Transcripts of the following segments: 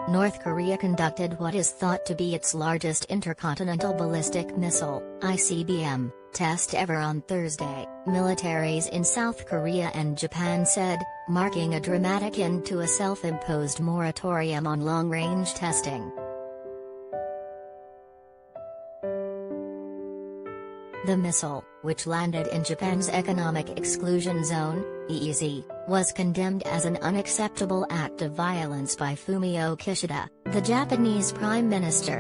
North Korea conducted what is thought to be its largest intercontinental ballistic missile (ICBM) test ever on Thursday, militaries in South Korea and Japan said, marking a dramatic end to a self-imposed moratorium on long-range testing. The missile, which landed in Japan's economic exclusion zone, EEZ, was condemned as an unacceptable act of violence by Fumio Kishida, the Japanese Prime Minister.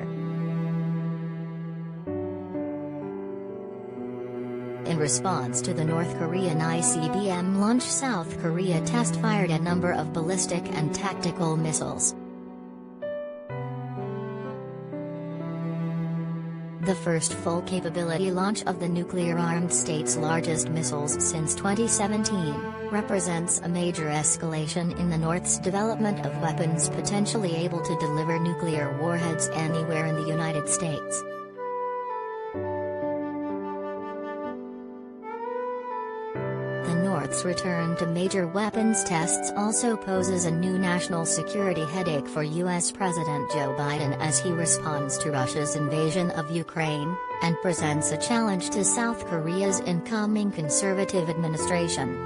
In response to the North Korean ICBM launch, South Korea test-fired a number of ballistic and tactical missiles. The first full-capability launch of the nuclear-armed state's largest missiles since 2017, represents a major escalation in the North's development of weapons potentially able to deliver nuclear warheads anywhere in the United States. The North's return to major weapons tests also poses a new national security headache for U.S. President Joe Biden as he responds to Russia's invasion of Ukraine, and presents a challenge to South Korea's incoming conservative administration.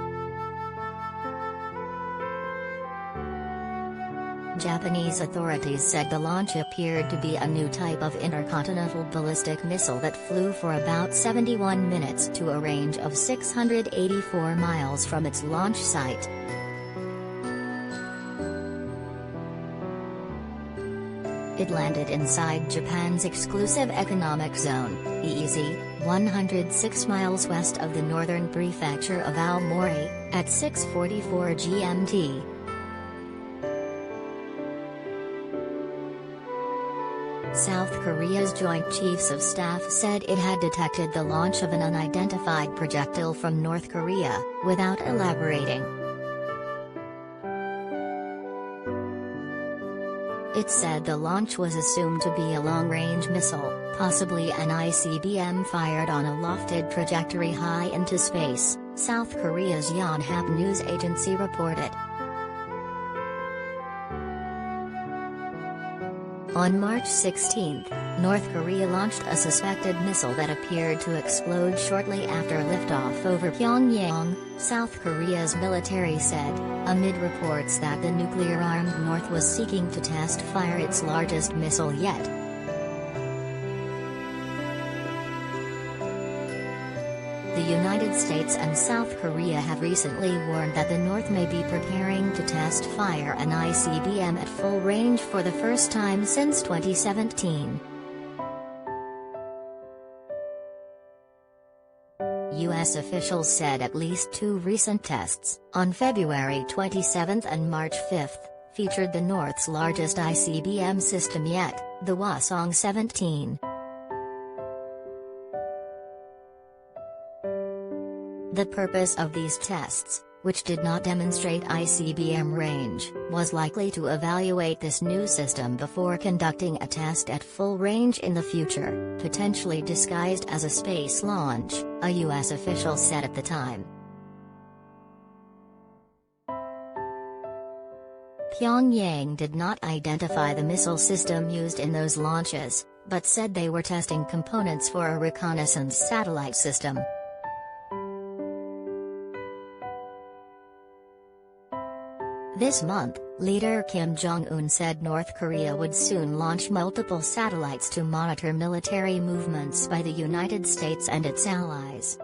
Japanese authorities said the launch appeared to be a new type of intercontinental ballistic missile that flew for about 71 minutes to a range of 684 miles from its launch site. It landed inside Japan's exclusive economic zone, EEZ, 106 miles west of the northern prefecture of Aomori, at 6:44 GMT. South Korea's Joint Chiefs of Staff said it had detected the launch of an unidentified projectile from North Korea, without elaborating. It said the launch was assumed to be a long-range missile, possibly an ICBM fired on a lofted trajectory high into space, South Korea's Yonhap news agency reported. On March 16, North Korea launched a suspected missile that appeared to explode shortly after liftoff over Pyongyang, South Korea's military said, amid reports that the nuclear-armed North was seeking to test-fire its largest missile yet. The United States and South Korea have recently warned that the North may be preparing to test-fire an ICBM at full range for the first time since 2017. U.S. officials said at least two recent tests, on February 27 and March 5, featured the North's largest ICBM system yet, the Hwasong-17. The purpose of these tests, which did not demonstrate ICBM range, was likely to evaluate this new system before conducting a test at full range in the future, potentially disguised as a space launch, a U.S. official said at the time. Pyongyang did not identify the missile system used in those launches, but said they were testing components for a reconnaissance satellite system. This month, leader Kim Jong Un said North Korea would soon launch multiple satellites to monitor military movements by the United States and its allies.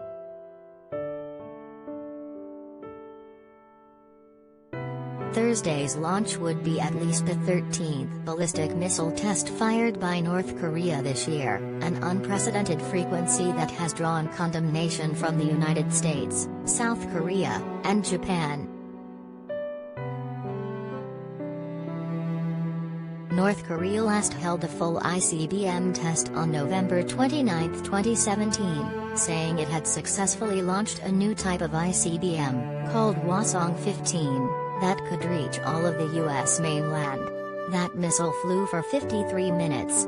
Thursday's launch would be at least the 13th ballistic missile test fired by North Korea this year, an unprecedented frequency that has drawn condemnation from the United States, South Korea, and Japan. North Korea last held a full ICBM test on November 29, 2017, saying it had successfully launched a new type of ICBM, called Hwasong-15, that could reach all of the U.S. mainland. That missile flew for 53 minutes.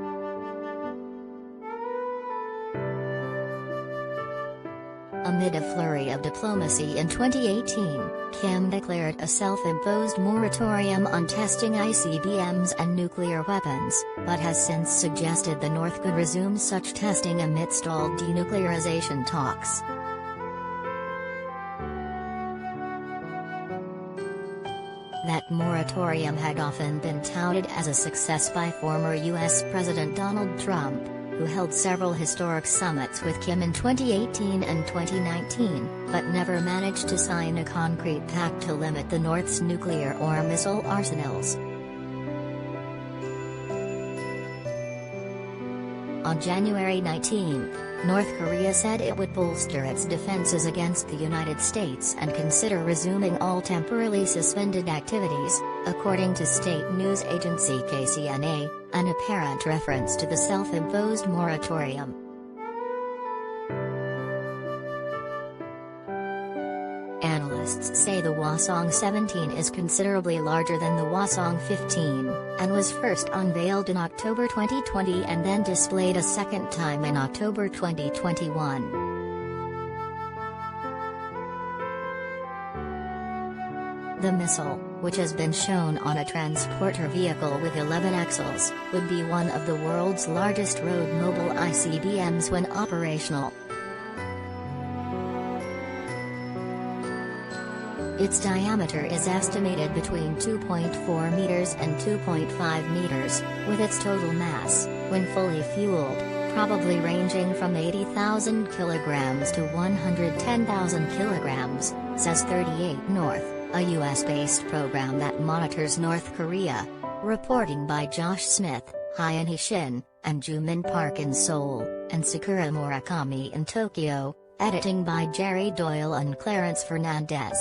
A Amid a flurry of diplomacy in 2018, Kim declared a self-imposed moratorium on testing ICBMs and nuclear weapons, but has since suggested the North could resume such testing amidst all denuclearization talks. That moratorium had often been touted as a success by former U.S. President Donald Trump, who held several historic summits with Kim in 2018 and 2019, but never managed to sign a concrete pact to limit the North's nuclear or missile arsenals. On January 19, North Korea said it would bolster its defenses against the United States and consider resuming all temporarily suspended activities, according to state news agency KCNA, an apparent reference to the self-imposed moratorium. Analysts say the Hwasong-17 is considerably larger than the Hwasong-15, and was first unveiled in October 2020 and then displayed a second time in October 2021. The missile, which has been shown on a transporter vehicle with 11 axles, would be one of the world's largest road-mobile ICBMs when operational. Its diameter is estimated between 2.4 meters and 2.5 meters, with its total mass, when fully fueled, probably ranging from 80,000 kilograms to 110,000 kilograms, says 38 North, a U.S.-based program that monitors North Korea. Reporting by Josh Smith, Hyun-hee Shin, and Jumin Park in Seoul, and Sakura Murakami in Tokyo, editing by Jerry Doyle and Clarence Fernandez.